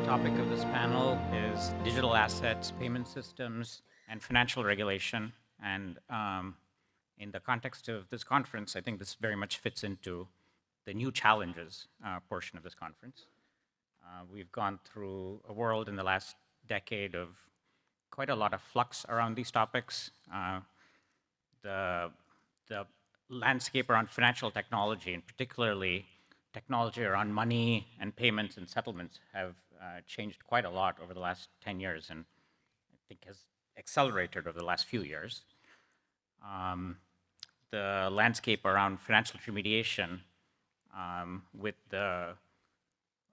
topic of this panel is digital assets, payment systems, and financial regulation. And in the context of this conference, I think this very much fits into the new challenges portion of this conference. We've gone through a world in the last decade of quite a lot of flux around these topics. The landscape around financial technology, and particularly technology around money and payments and settlements, have changed quite a lot over the last 10 years, and I think has accelerated over the last few years. The landscape around financial intermediation, with the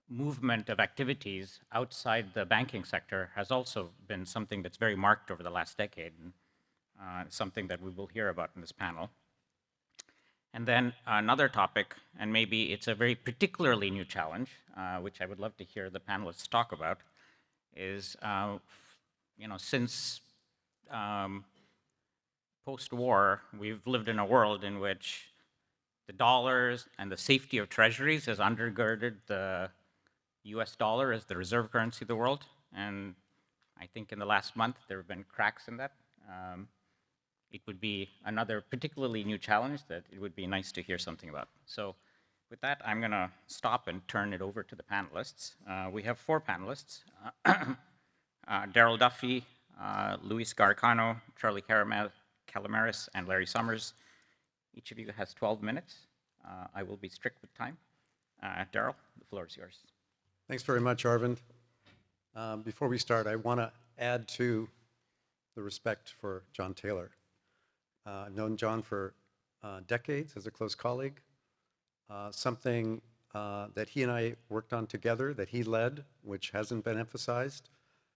movement of activities outside the banking sector, has also been something that's very marked over the last decade, and something that we will hear about in this panel. And then another topic, and maybe it's a very particularly new challenge, which I would love to hear the panelists talk about, is since post-war, we've lived in a world in which the dollars and the safety of treasuries has undergirded the US dollar as the reserve currency of the world. And I think in the last month, there have been cracks in that. It would be another particularly new challenge that it would be nice to hear something about. So with that, I'm going to stop and turn it over to the panelists. We have four panelists: Darrell Duffie, Luis Garicano, Charlie Calomiris, and Larry Summers. Each of you has 12 minutes. I will be strict with time. Darrell, the floor is yours. Thanks very much, Arvind. Before we start, I want to add to the respect for John Taylor. I've known John for decades as a close colleague. Something that he and I worked on together, that he led, which hasn't been emphasized,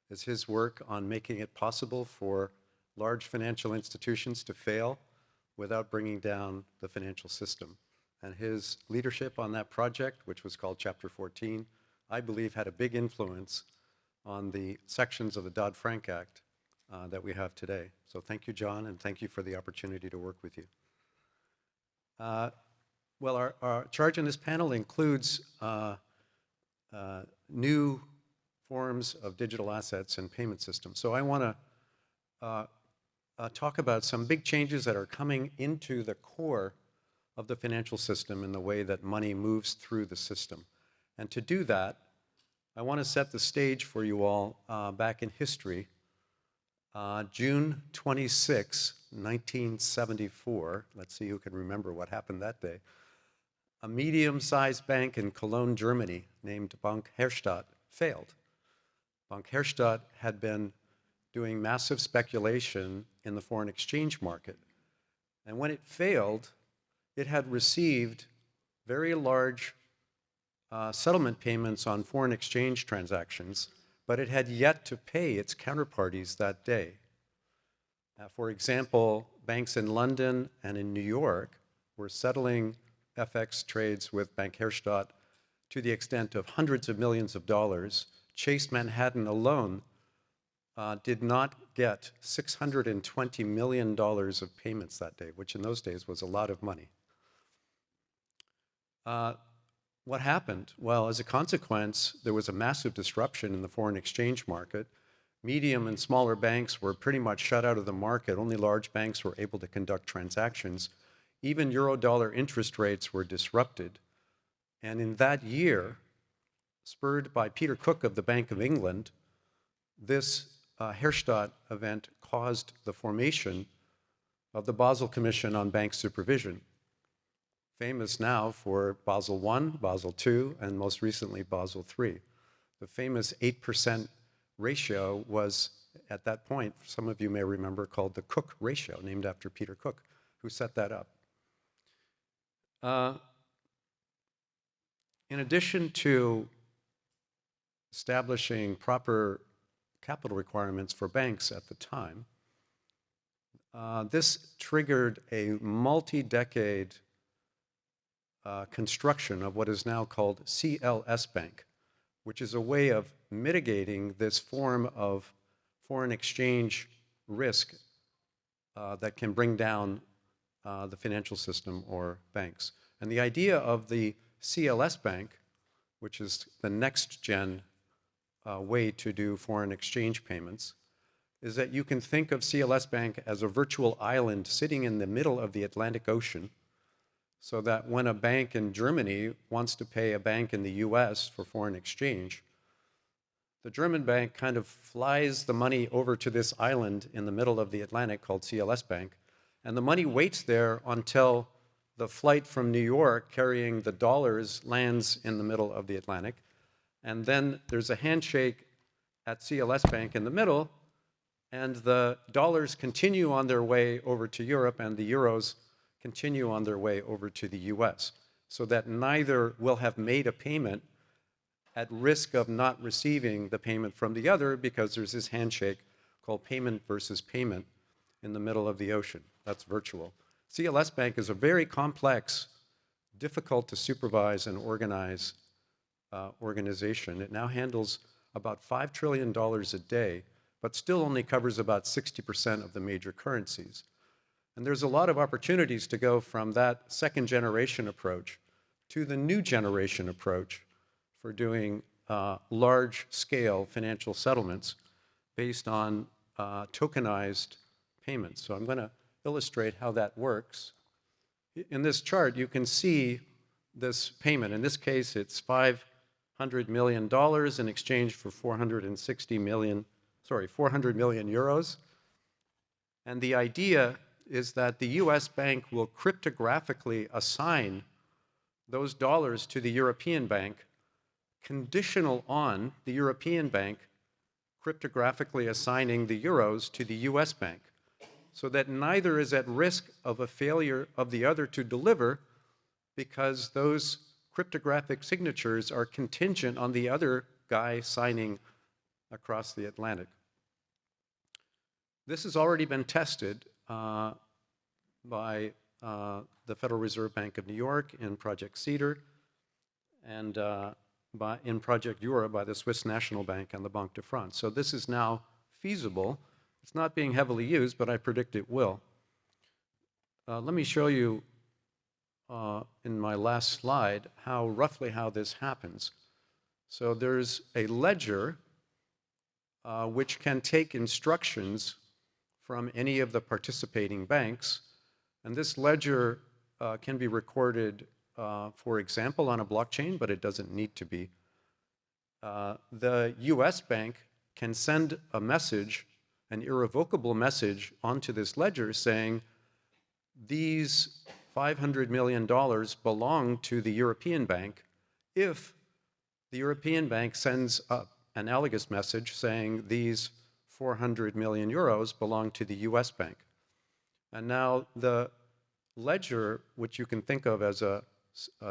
is his work on making it possible for large financial institutions to fail without bringing down the financial system. And his leadership on that project, which was called Chapter 14, I believe had a big influence on the sections of the Dodd-Frank Act that we have today. So thank you, John, and thank you for the opportunity to work with you. Well, our charge in this panel includes new forms of digital assets and payment systems. So I want to talk about some big changes that are coming into the core of the financial system in the way that money moves through the system. And to do that, I want to set the stage for you all back in history. June 26, 1974, let's see who can remember what happened that day. A medium-sized bank in Cologne, Germany, named Bank Herstatt, failed. Bank Herstatt had been doing massive speculation in the foreign exchange market. And when it failed, it had received very large settlement payments on foreign exchange transactions, but it had yet to pay its counterparties that day. For example, banks in London and in New York were settling FX trades with Bank Herstatt to the extent of hundreds of millions of dollars. Chase Manhattan alone did not get $620 million of payments that day, which in those days was a lot of money. What happened? Well, as a consequence, there was a massive disruption in the foreign exchange market. Medium and smaller banks were pretty much shut out of the market. Only large banks were able to conduct transactions. Even euro-dollar interest rates were disrupted. And in that year, spurred by Peter Cook of the Bank of England, this Herstatt event caused the formation of the Basel Commission on Bank Supervision, famous now for Basel I, Basel II, and most recently Basel III. The famous 8% ratio was, at that point, some of you may remember, called the Cook ratio, named after Peter Cook, who set that up. In addition to establishing proper capital requirements for banks at the time, this triggered a multi-decade construction of what is now called CLS Bank, which is a way of mitigating this form of foreign exchange risk that can bring down the financial system or banks. And the idea of the CLS Bank, which is the next gen way to do foreign exchange payments is that you can think of CLS Bank as a virtual island sitting in the middle of the Atlantic Ocean, so that when a bank in Germany wants to pay a bank in the US for foreign exchange, the German bank kind of flies the money over to this island in the middle of the Atlantic called CLS Bank, and the money waits there until the flight from New York carrying the dollars lands in the middle of the Atlantic, and then there's a handshake at CLS Bank in the middle, and the dollars continue on their way over to Europe, and the euros continue on their way over to the US, so that neither will have made a payment at risk of not receiving the payment from the other, because there's this handshake called payment versus payment in the middle of the ocean. That's virtual. CLS Bank is a very complex, difficult to supervise and organize organization. It now handles about $5 trillion a day, but still only covers about 60% of the major currencies. And there's a lot of opportunities to go from that second generation approach to the new generation approach for doing large scale financial settlements based on tokenized payments. So I'm going to illustrate how that works. In this chart, you can see this payment. In this case, it's $500 million in exchange for 400 million euros. And the idea is that the US bank will cryptographically assign those dollars to the European bank, conditional on the European bank cryptographically assigning the euros to the US bank, so that neither is at risk of a failure of the other to deliver, because those cryptographic signatures are contingent on the other guy signing across the Atlantic. This has already been tested by the Federal Reserve Bank of New York in Project Cedar, and in Project Euro by the Swiss National Bank and the Banque de France. So this is now feasible. It's not being heavily used, but I predict it will. Let me show you in my last slide roughly how this happens. So there's a ledger which can take instructions from any of the participating banks, and this ledger can be recorded, for example, on a blockchain, but it doesn't need to be. The US bank can send a message, an irrevocable message, onto this ledger saying, these $500 million belong to the European bank, if the European bank sends an analogous message saying these 400 million euros belong to the US bank. And now the ledger, which you can think of as a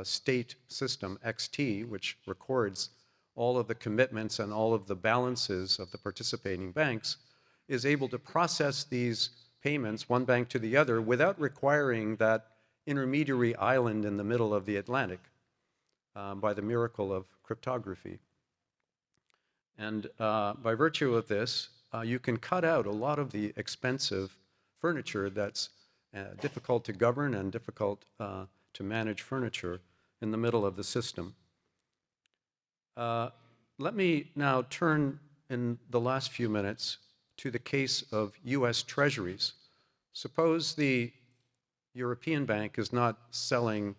state system, XT, which records all of the commitments and all of the balances of the participating banks, is able to process these payments, one bank to the other, without requiring that intermediary island in the middle of the Atlantic, by the miracle of cryptography. And by virtue of this, you can cut out a lot of the expensive furniture that's difficult to govern and difficult to manage furniture in the middle of the system. Let me now turn in the last few minutes to the case of US Treasuries. Suppose the European bank is not selling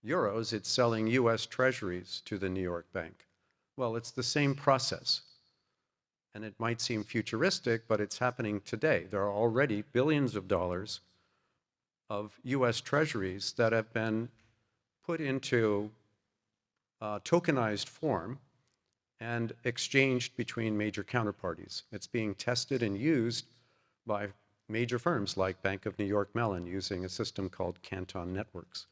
euros, it's selling US Treasuries to the New York bank. Well, it's the same process. And it might seem futuristic, but it's happening today. There are already billions of dollars of US Treasuries that have been put into tokenized form and exchanged between major counterparties. It's being tested and used by major firms like Bank of New York Mellon, using a system called Canton Networks.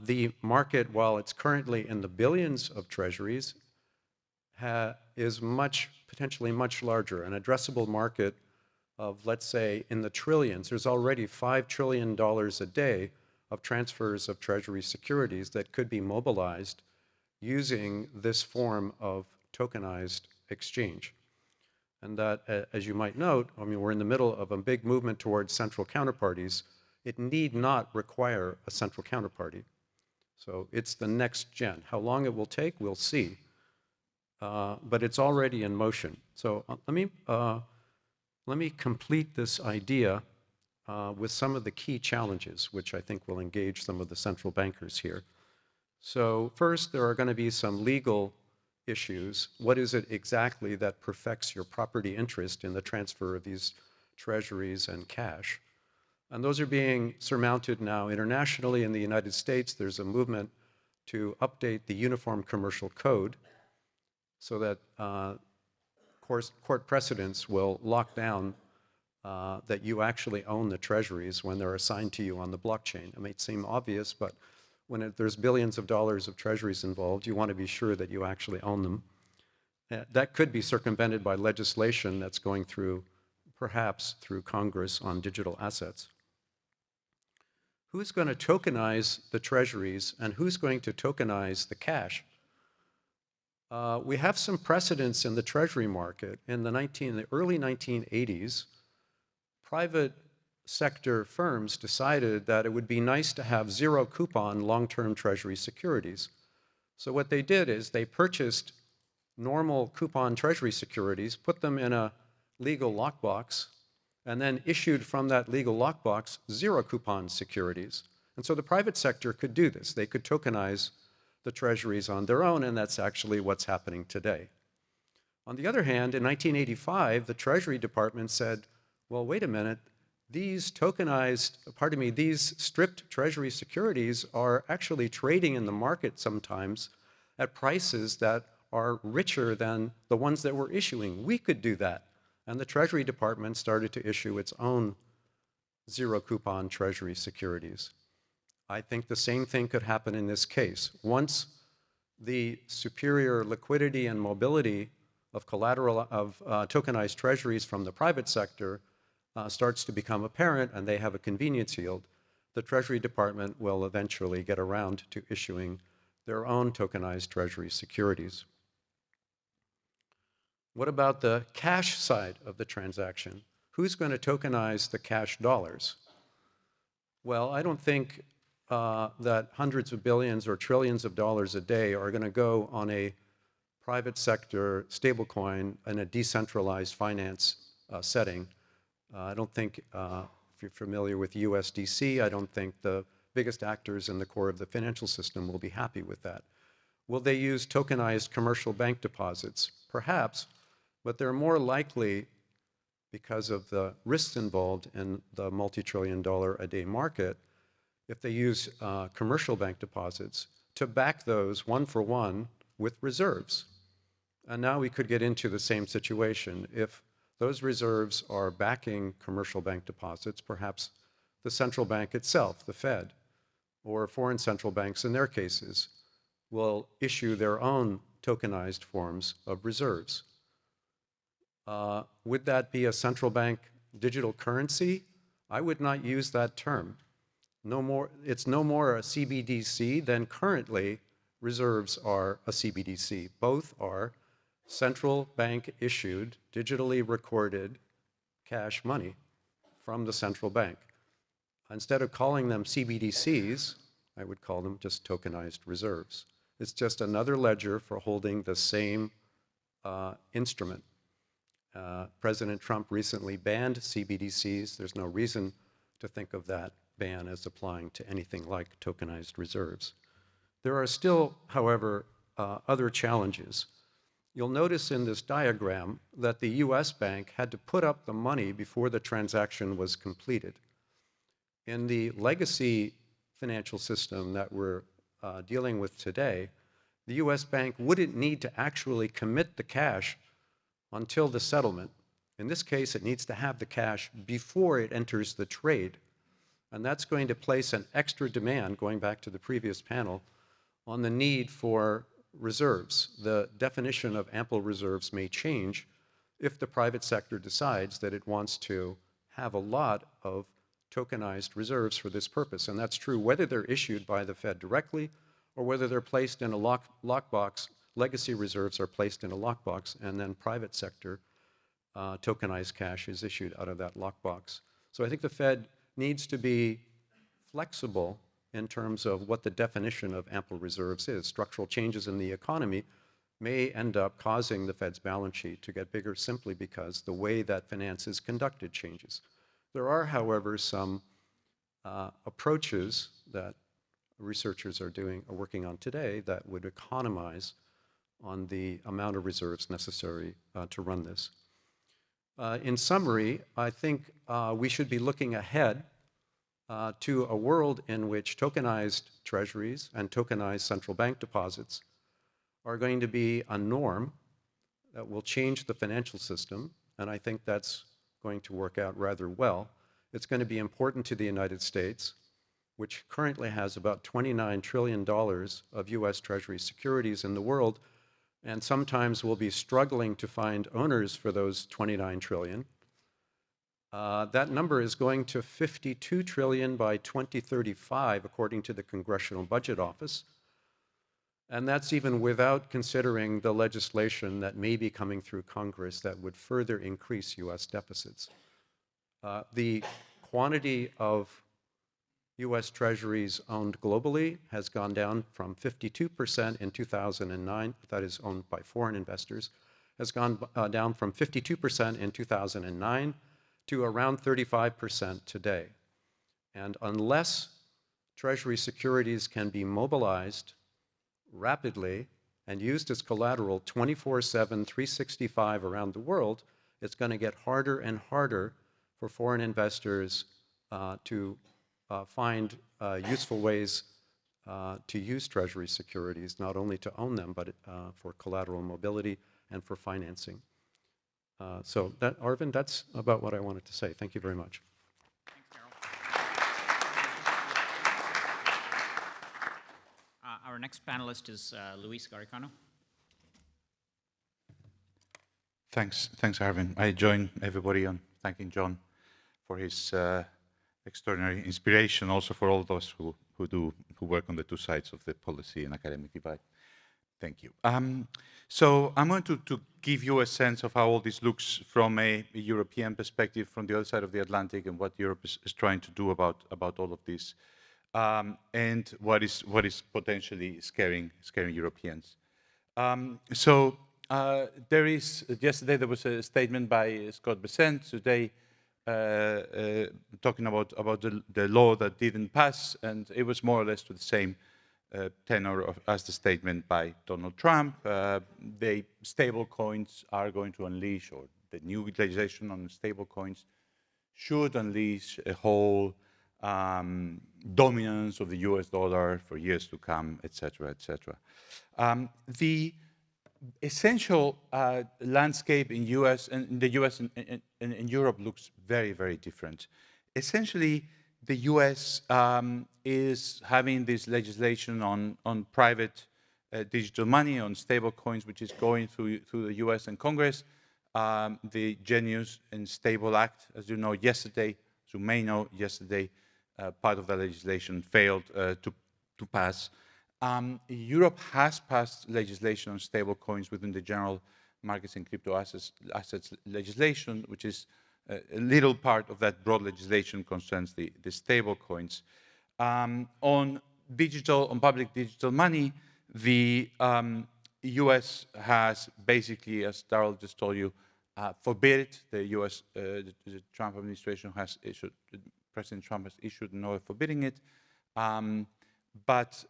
The market, while it's currently in the billions of treasuries, is potentially much larger, an addressable market of, let's say, in the trillions. There's already $5 trillion a day of transfers of treasury securities that could be mobilized using this form of tokenized exchange. And that, as you might note, I mean, we're in the middle of a big movement towards central counterparties. It need not require a central counterparty. So it's the next gen. How long it will take, we'll see. but it's already in motion. So let me complete this idea with some of the key challenges, which I think will engage some of the central bankers here. So first, there are going to be some legal issues. What is it exactly that perfects your property interest in the transfer of these treasuries and cash? And those are being surmounted now internationally. In the United States, there's a movement to update the Uniform Commercial Code so that court precedents will lock down that you actually own the treasuries when they're assigned to you on the blockchain. It may seem obvious, but when there's billions of dollars of treasuries involved, you want to be sure that you actually own them. That could be circumvented by legislation that's going through, perhaps through Congress on digital assets. Who's going to tokenize the treasuries and who's going to tokenize the cash? We have some precedents in the treasury market. In the early 1980s, private sector firms decided that it would be nice to have zero coupon long-term treasury securities. So what they did is they purchased normal coupon treasury securities, put them in a legal lockbox, and then issued from that legal lockbox zero coupon securities. And so the private sector could do this. They could tokenize the treasuries on their own, and that's actually what's happening today. On the other hand, in 1985, the Treasury Department said, well, wait a minute, these stripped treasury securities are actually trading in the market sometimes at prices that are richer than the ones that we're issuing. We could do that. And the Treasury Department started to issue its own zero coupon treasury securities. I think the same thing could happen in this case. Once the superior liquidity and mobility of tokenized treasuries from the private sector starts to become apparent and they have a convenience yield, the Treasury Department will eventually get around to issuing their own tokenized treasury securities. What about the cash side of the transaction? Who's going to tokenize the cash dollars? Well, I don't think that hundreds of billions or trillions of dollars a day are going to go on a private sector stablecoin in a decentralized finance setting. I don't think, if you're familiar with USDC, I don't think the biggest actors in the core of the financial system will be happy with that. Will they use tokenized commercial bank deposits? Perhaps, but they're more likely, because of the risks involved in the multi-trillion-dollar-a-day market, if they use commercial bank deposits, to back those one for one with reserves. And now we could get into the same situation. If those reserves are backing commercial bank deposits, perhaps the central bank itself, the Fed, or foreign central banks in their cases, will issue their own tokenized forms of reserves. Would that be a central bank digital currency? I would not use that term. It's no more a CBDC than currently reserves are a CBDC. Both are central bank issued, digitally recorded cash money from the central bank. Instead of calling them CBDCs, I would call them just tokenized reserves. It's just another ledger for holding the same instrument. President Trump recently banned CBDCs. There's no reason to think of that ban as applying to anything like tokenized reserves. There are still, however, other challenges. You'll notice in this diagram that the US bank had to put up the money before the transaction was completed. In the legacy financial system that we're dealing with today, the US bank wouldn't need to actually commit the cash until the settlement. In this case, it needs to have the cash before it enters the trade. And that's going to place an extra demand, going back to the previous panel, on the need for reserves. The definition of ample reserves may change if the private sector decides that it wants to have a lot of tokenized reserves for this purpose. And that's true whether they're issued by the Fed directly or whether they're placed in a lockbox. Legacy reserves are placed in a lockbox, and then private sector tokenized cash is issued out of that lockbox. So I think the Fed needs to be flexible in terms of what the definition of ample reserves is. Structural changes in the economy may end up causing the Fed's balance sheet to get bigger simply because the way that finance is conducted changes. There are, however, some approaches that researchers are working on today that would economize on the amount of reserves necessary to run this. In summary, I think we should be looking ahead to a world in which tokenized treasuries and tokenized central bank deposits are going to be a norm that will change the financial system, and I think that's going to work out rather well. It's going to be important to the United States, which currently has about $29 trillion of US Treasury securities in the world, and sometimes will be struggling to find owners for those 29 trillion. That number is going to 52 trillion by 2035, according to the Congressional Budget Office. And that's even without considering the legislation that may be coming through Congress that would further increase US deficits. The quantity of US Treasuries owned globally has gone down from 52% in 2009, that is owned by foreign investors, has gone down from 52% in 2009 to around 35% today. And unless Treasury securities can be mobilized rapidly and used as collateral 24/7, 365 around the world, it's going to get harder and harder for foreign investors to find useful ways to use Treasury securities, not only to own them, but for collateral mobility and for financing. So Arvind, that's about what I wanted to say. Thank you very much. Thanks, Darrell. Our next panelist is Luis Garicano. Thanks, Arvind. I join everybody on thanking John for his extraordinary inspiration, also for all those who work on the two sides of the policy and academic divide. Thank you. So I'm going to give you a sense of how all this looks from a European perspective, from the other side of the Atlantic, and what Europe is trying to do about all of this, and what is potentially scaring Europeans. Yesterday there was a statement by Scott Bessent. Today, talking about the law that didn't pass, and it was more or less to the same tenor as the statement by Donald Trump. The stable coins are going to unleash, or the new legislation on stable coins should unleash a whole dominance of the US dollar for years to come, etc., etc. The essential landscape in the US and in Europe looks very, very different. Essentially, the US is having this legislation on private digital money, on stable coins, which is going through the US and Congress. The Genius and Stable Act, as you know, yesterday, as you may know, yesterday, part of the legislation failed to pass. Europe has passed legislation on stable coins within the general markets and crypto assets legislation, which is a little part of that broad legislation concerns the stable coins. On public digital money, the US has basically, as Darrell just told you, forbid it. The Trump administration has issued, President Trump has issued an order forbidding it. But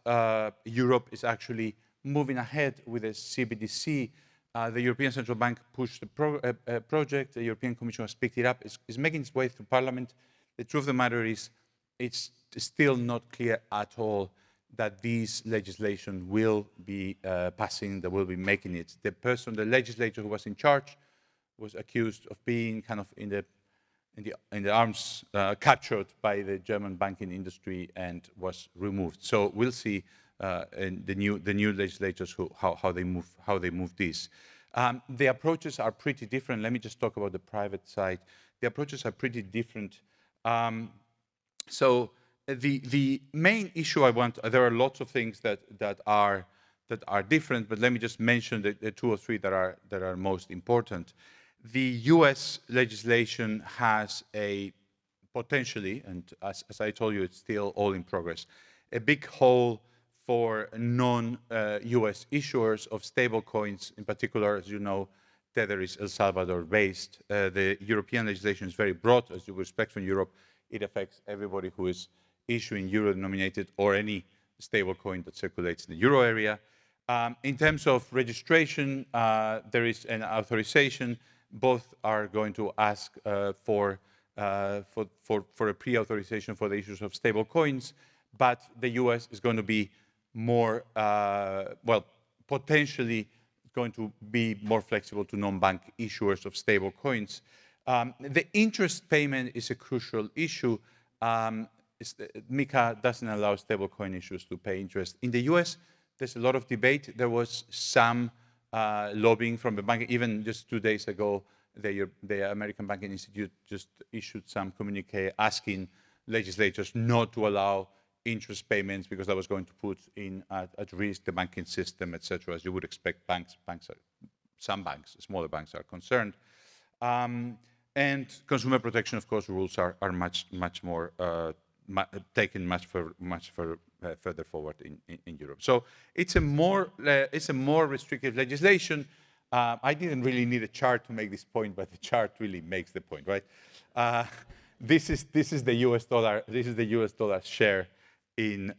Europe is actually moving ahead with a CBDC. The European Central Bank pushed a project. The European Commission has picked it up. It's making its way through Parliament. The truth of the matter is, it's still not clear at all that this legislation will be passing, that will be making it. The legislator who was in charge was accused of being kind of in the arms captured by the German banking industry and was removed. So we'll see in the new legislators how they move this. The approaches are pretty different. Let me just talk about the private side. The approaches are pretty different. So the main issue there are lots of things that are different, but let me just mention the two or three that are most important. The US legislation has a potentially, and as I told you, it's still all in progress, a big hole for non-US issuers of stable coins. In particular, as you know, Tether is El Salvador-based. The European legislation is very broad, as you would expect from Europe. It affects everybody who is issuing euro-denominated or any stable coin that circulates in the euro area. In terms of registration, there is an authorization. Both are going to ask for a pre-authorization for the issues of stable coins, but the US is going to be more, well, potentially going to be more flexible to non-bank issuers of stable coins. The interest payment is a crucial issue. MiCA doesn't allow stablecoin issuers to pay interest. In the US, there's a lot of debate. There was some lobbying from the bank. Even just 2 days ago, the American Banking Institute just issued some communique asking legislators not to allow interest payments because that was going to put at risk the banking system, et cetera, as you would expect some banks, smaller banks are concerned. And consumer protection, of course, rules are much more taken much further forward in Europe. So it's a more restrictive legislation. I didn't really need a chart to make this point, but the chart really makes the point, right? This is the US dollar. This is the US dollar share in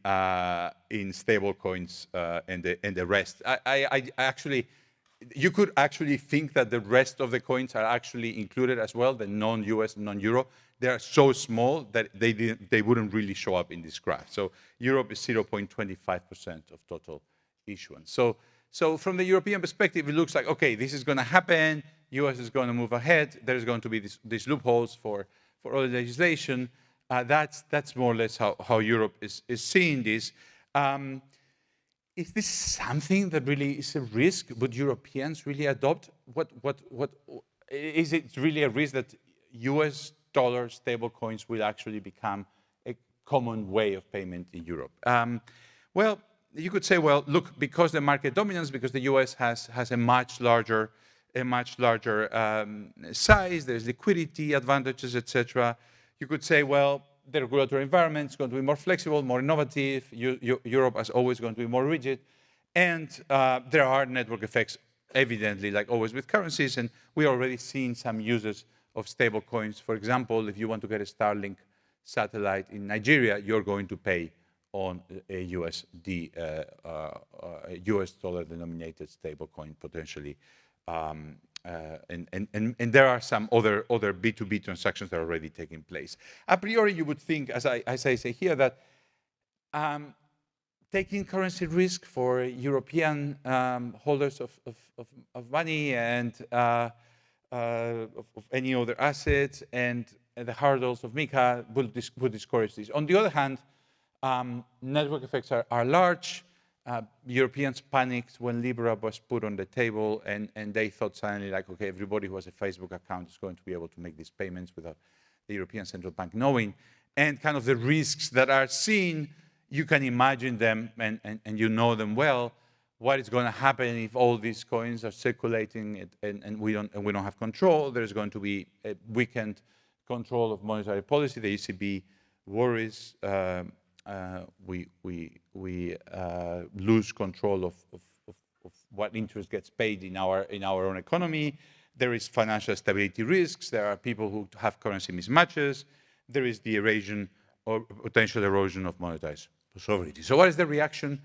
stable coins and the rest. I actually, you could actually think that the rest of the coins are actually included as well, the non-US, non-euro. They are so small that they wouldn't really show up in this graph. So Europe is 0.25% of total issuance. So from the European perspective, it looks like, okay, this is going to happen. US is going to move ahead. There's going to be these loopholes for all the legislation. That's more or less how Europe is seeing this. Is this something that really is a risk? Would Europeans really adopt? What is it really a risk that US dollar stable coins will actually become a common way of payment in Europe? Well, you could say, well, look, because the market dominance, because the US has a much larger size, there's liquidity advantages, etc. You could say, well, the regulatory environment is going to be more flexible, more innovative. Europe is always going to be more rigid. And there are network effects, evidently, like always with currencies. And we are already seeing some uses of stable coins. For example, if you want to get a Starlink satellite in Nigeria, you're going to pay on a USD, US dollar denominated stable coin potentially. And there are some other B2B transactions that are already taking place. A priori, you would think, as I say here, that taking currency risk for European holders of money and of any other assets and the hurdles of MiCA would discourage this. On the other hand, network effects are large. Europeans panicked when Libra was put on the table, and they thought suddenly, like, okay, everybody who has a Facebook account is going to be able to make these payments without the European Central Bank knowing. And kind of the risks that are seen, you can imagine them, and you know them well. What is going to happen if all these coins are circulating and we don't have control? There's going to be a weakened control of monetary policy. The ECB worries. We lose control of what interest gets paid in our own economy. There is financial stability risks. There are people who have currency mismatches. There is the erosion or potential erosion of monetary sovereignty. So what is the reaction?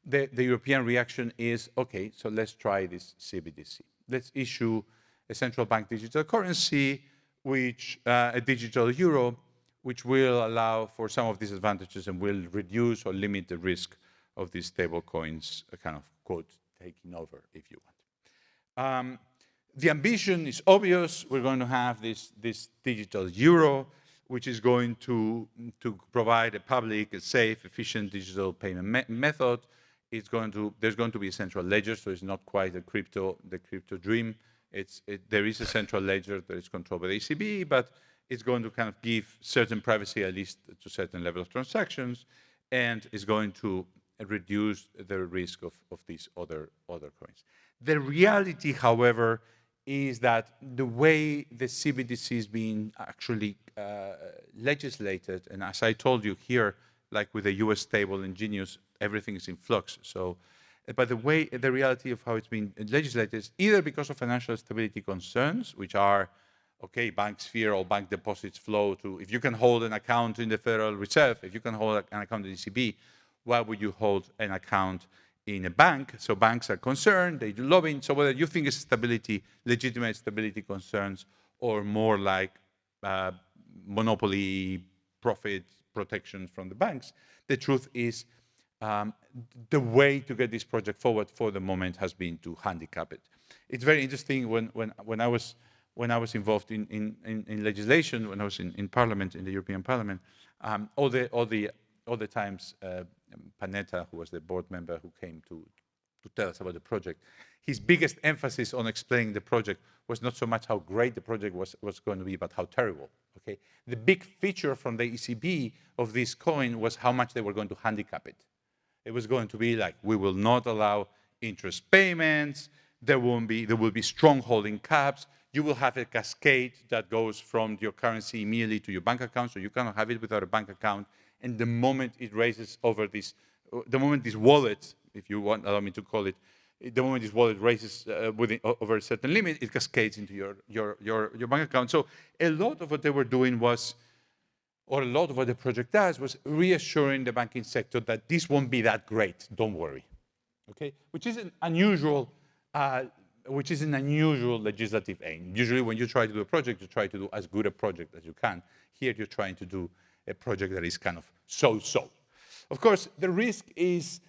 The European reaction is, okay, so let's try this CBDC. Let's issue a central bank digital currency, which a digital euro, which will allow for some of these advantages and will reduce or limit the risk of these stable coins, kind of, quote, taking over, if you want. The ambition is obvious. We're going to have this digital euro, which is going to provide a public, a safe, efficient digital payment method. There's going to be a central ledger, so it's not quite the crypto dream. There is a central ledger that is controlled by the ECB, but it's going to kind of give certain privacy, at least to a certain level of transactions, and is going to reduce the risk of these other coins. The reality, however, is that the way the CBDC is being actually legislated, and as I told you here, like with the US stable and Genius, everything is in flux. So, but the reality of how it's been legislated is either because of financial stability concerns, which are, okay, banks fear all bank deposits flow to, if you can hold an account in the Federal Reserve, if you can hold an account in the ECB, why would you hold an account in a bank? So banks are concerned, they do lobbying. So whether you think it's stability, legitimate stability concerns, or more like monopoly profit protection from the banks, the truth is the way to get this project forward for the moment has been to handicap it. It's very interesting when I was involved in legislation, when I was in Parliament, in the European Parliament, all the times Panetta, who was the board member who came to tell us about the project, his biggest emphasis on explaining the project was not so much how great the project was going to be, but how terrible. Okay, the big feature from the ECB of this coin was how much they were going to handicap it. It was going to be like, we will not allow interest payments. There will be strong holding caps. You will have a cascade that goes from your currency immediately to your bank account, so you cannot have it without a bank account. And the moment it raises over this, the moment this wallet, if you want, allow me to call it, the moment this wallet raises over a certain limit, it cascades into your bank account. So a lot of what they were doing was, or a lot of what the project does, was reassuring the banking sector that this won't be that great, don't worry. Okay, which is an unusual legislative aim. Usually when you try to do a project, you try to do as good a project as you can. Here you're trying to do a project that is kind of so-so. Of course, the risk is,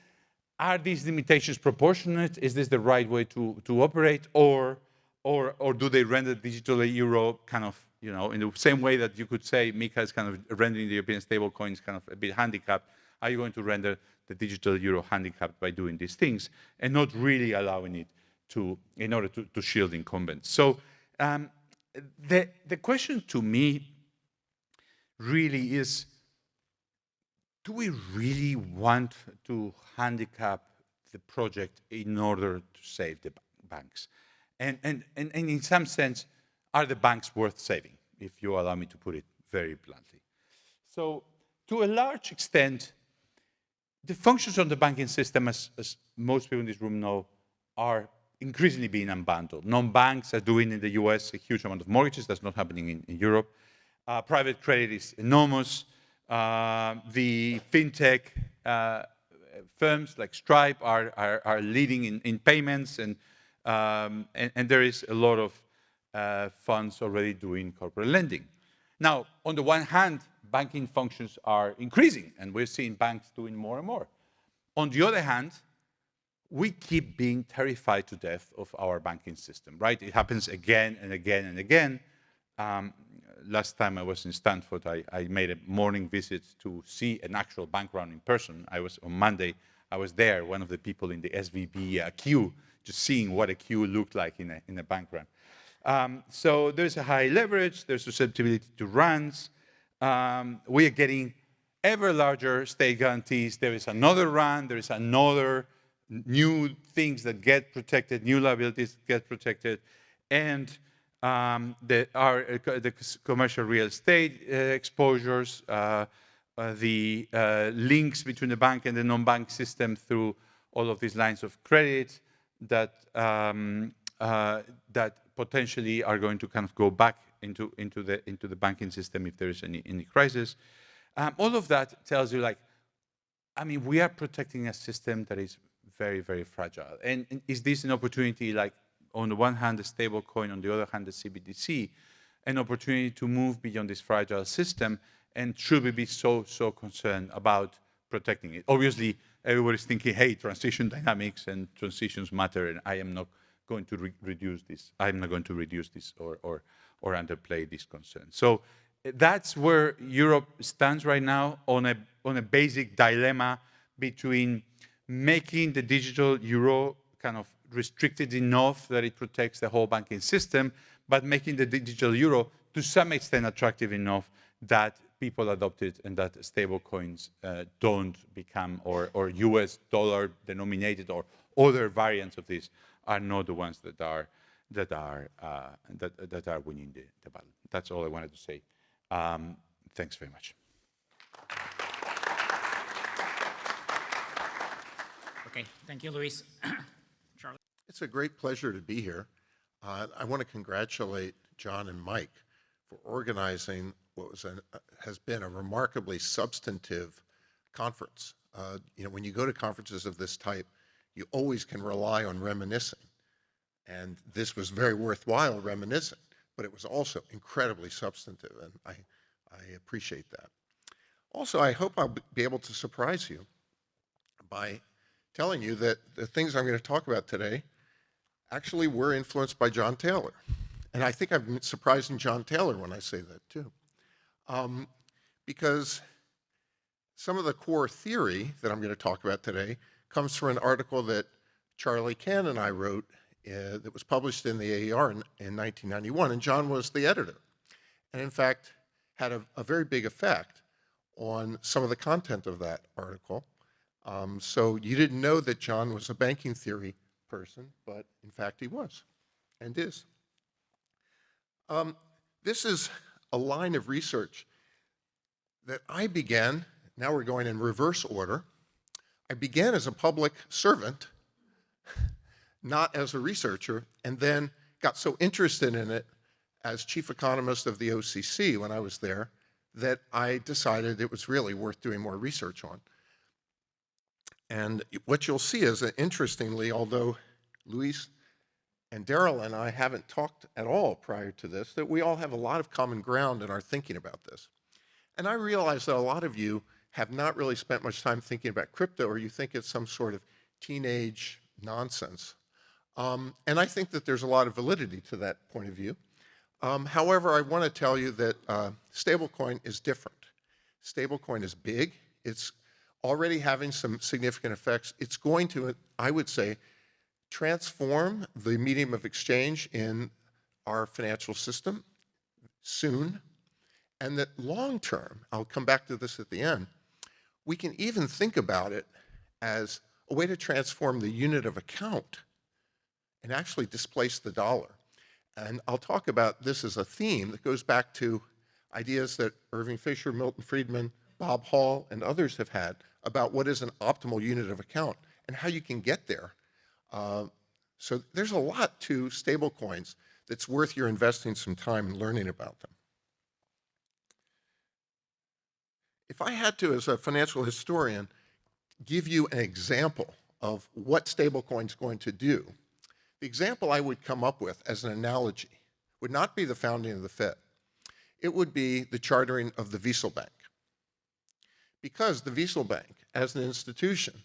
are these limitations proportionate? Is this the right way to operate? Or do they render digital euro kind of, you know, in the same way that you could say Mika is kind of rendering the European stable coins kind of a bit handicapped? Are you going to render the digital euro handicapped by doing these things and not really allowing it in order to shield incumbents? So the question to me really is, do we really want to handicap the project in order to save the banks? And in some sense, are the banks worth saving, if you allow me to put it very bluntly? So to a large extent, the functions of the banking system, as most people in this room know, are increasingly being unbundled. Non-banks are doing in the US a huge amount of mortgages. That's not happening in Europe. Private credit is enormous. The fintech firms like Stripe are leading in payments, and there is a lot of funds already doing corporate lending. Now, on the one hand, banking functions are increasing, and we're seeing banks doing more and more. On the other hand, we keep being terrified to death of our banking system, right? It happens again and again and again. Last time I was in Stanford, I made a morning visit to see an actual bank run in person. On Monday, I was there, one of the people in the SVB queue, just seeing what a queue looked like in a bank run. So there's a high leverage, there's susceptibility to runs. We are getting ever larger state guarantees. There is another run, there is another new things that get protected, new liabilities get protected, and the commercial real estate exposures, the links between the bank and the non-bank system through all of these lines of credit that potentially are going to kind of go back into the banking system if there is any crisis. All of that tells you, like, I mean, we are protecting a system that is very, very fragile. And is this an opportunity, like, on the one hand, the stable coin, on the other hand, the CBDC, an opportunity to move beyond this fragile system? And should we be so concerned about protecting it? Obviously, everybody's thinking, hey, transition dynamics and transitions matter, and I am not going to reduce this. I'm not going to reduce this or underplay this concern. So that's where Europe stands right now, on a basic dilemma between making the digital euro kind of restricted enough that it protects the whole banking system, but making the digital euro to some extent attractive enough that people adopt it and that stable coins don't become, or US dollar denominated or other variants of this are not the ones that are winning the battle. That's all I wanted to say. Thanks very much. Okay, thank you, Luis. Charlie? It's a great pleasure to be here. I want to congratulate John and Mike for organizing what has been a remarkably substantive conference. When you go to conferences of this type, you always can rely on reminiscing. And this was very worthwhile reminiscing, but it was also incredibly substantive, and I appreciate that. Also, I hope I'll be able to surprise you by telling you that the things I'm going to talk about today actually were influenced by John Taylor. And I think I'm surprising John Taylor when I say that too. Because some of the core theory that I'm going to talk about today comes from an article that Charlie Cann and I wrote that was published in the AER in 1991, and John was the editor. And in fact, had a very big effect on some of the content of that article. So you didn't know that John was a banking theory person, but in fact he was, and is. This is a line of research that I began, now we're going in reverse order. I began as a public servant, not as a researcher, and then got so interested in it as chief economist of the OCC when I was there that I decided it was really worth doing more research on. And what you'll see is that, interestingly, although Luis and Darrell and I haven't talked at all prior to this, that we all have a lot of common ground in our thinking about this. And I realize that a lot of you have not really spent much time thinking about crypto, or you think it's some sort of teenage nonsense. And I think that there's a lot of validity to that point of view. However, I want to tell you that stablecoin is different. Stablecoin is big. It's already having some significant effects. It's going to, I would say, transform the medium of exchange in our financial system soon. And that long term, I'll come back to this at the end, we can even think about it as a way to transform the unit of account and actually displace the dollar. And I'll talk about this as a theme that goes back to ideas that Irving Fisher, Milton Friedman, Bob Hall, and others have had about what is an optimal unit of account and how you can get there. So there's a lot to stablecoins that's worth your investing some time in learning about them. If I had to, as a financial historian, give you an example of what stablecoin is going to do, the example I would come up with as an analogy would not be the founding of the Fed. It would be the chartering of the Wesel Bank. Because the Wesel Bank, as an institution,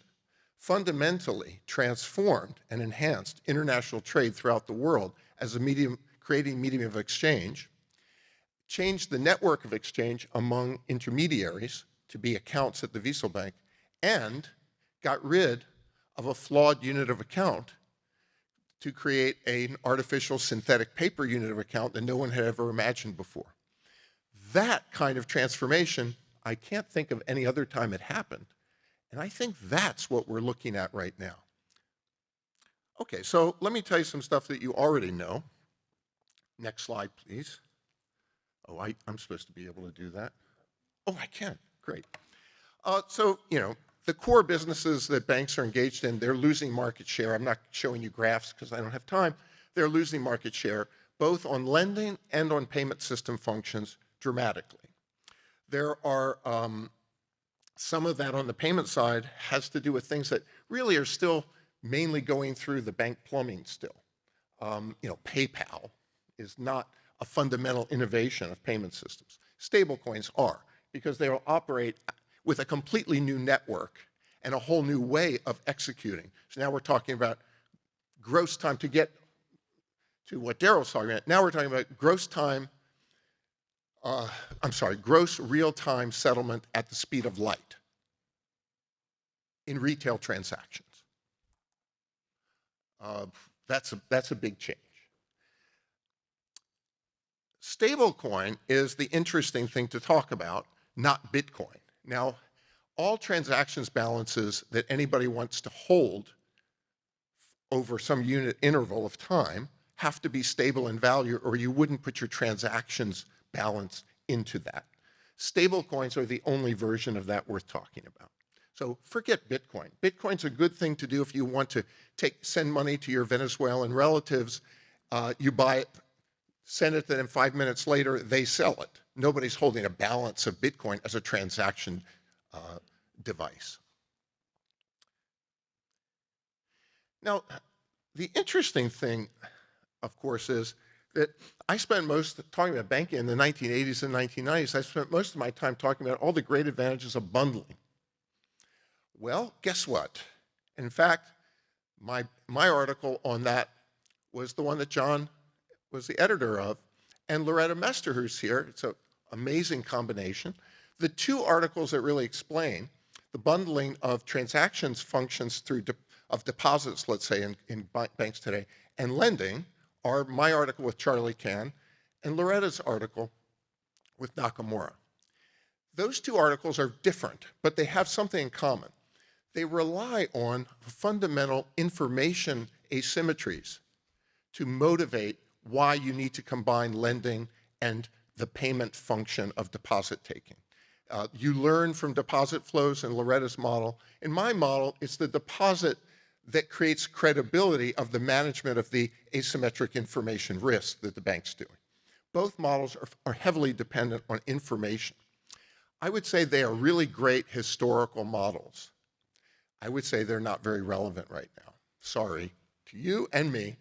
fundamentally transformed and enhanced international trade throughout the world as a medium, creating medium of exchange, changed the network of exchange among intermediaries to be accounts at the Wesel Bank, and got rid of a flawed unit of account to create an artificial synthetic paper unit of account that no one had ever imagined before. That kind of transformation, I can't think of any other time it happened. And I think that's what we're looking at right now. Okay, so let me tell you some stuff that you already know. Next slide, please. Oh, I'm supposed to be able to do that. Oh, I can. Great. So, the core businesses that banks are engaged in, they're losing market share. I'm not showing you graphs because I don't have time. They're losing market share, both on lending and on payment system functions dramatically. There are some of that on the payment side has to do with things that really are still mainly going through the bank plumbing still. PayPal is not a fundamental innovation of payment systems. Stablecoins are, because they will operate with a completely new network and a whole new way of executing. So now we're talking about gross time to get to what Darrell's talking about. Now we're talking about gross real-time settlement at the speed of light in retail transactions. That's a big change. Stablecoin is the interesting thing to talk about, not Bitcoin. Now, all transactions balances that anybody wants to hold over some unit interval of time have to be stable in value, or you wouldn't put your transactions balance into that. Stablecoins are the only version of that worth talking about. So forget Bitcoin. Bitcoin's a good thing to do if you want to send money to your Venezuelan relatives. You buy it, send it to them 5 minutes later, they sell it. Nobody's holding a balance of Bitcoin as a transaction device. Now, the interesting thing, of course, is that I spent talking about banking in the 1980s and 1990s, I spent most of my time talking about all the great advantages of bundling. Well, guess what? In fact, my article on that was the one that John was the editor of, and Loretta Mester, who's here. It's an amazing combination. The two articles that really explain the bundling of transactions functions of deposits, let's say, in banks today, and lending are my article with Charlie Can and Loretta's article with Nakamura. Those two articles are different, but they have something in common. They rely on fundamental information asymmetries to motivate why you need to combine lending and the payment function of deposit taking. You learn from deposit flows in Loretta's model. In my model, it's the deposit that creates credibility of the management of the asymmetric information risk that the bank's doing. Both models are heavily dependent on information. I would say they are really great historical models. I would say they're not very relevant right now. Sorry to you and me.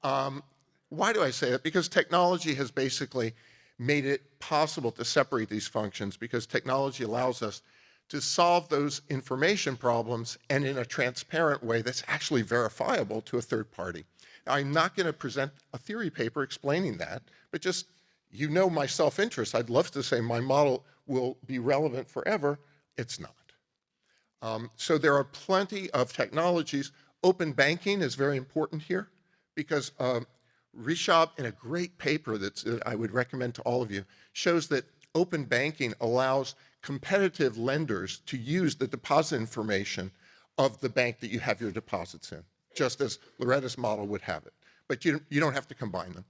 Why do I say that? Because technology has basically made it possible to separate these functions, because technology allows us to solve those information problems and in a transparent way that's actually verifiable to a third party. Now, I'm not going to present a theory paper explaining that, but just, you know, my self-interest. I'd love to say my model will be relevant forever. It's not. So there are plenty of technologies. Open banking is very important here, because Rishab, in a great paper that I would recommend to all of you, shows that open banking allows competitive lenders to use the deposit information of the bank that you have your deposits in, just as Loretta's model would have it. But you don't have to combine them.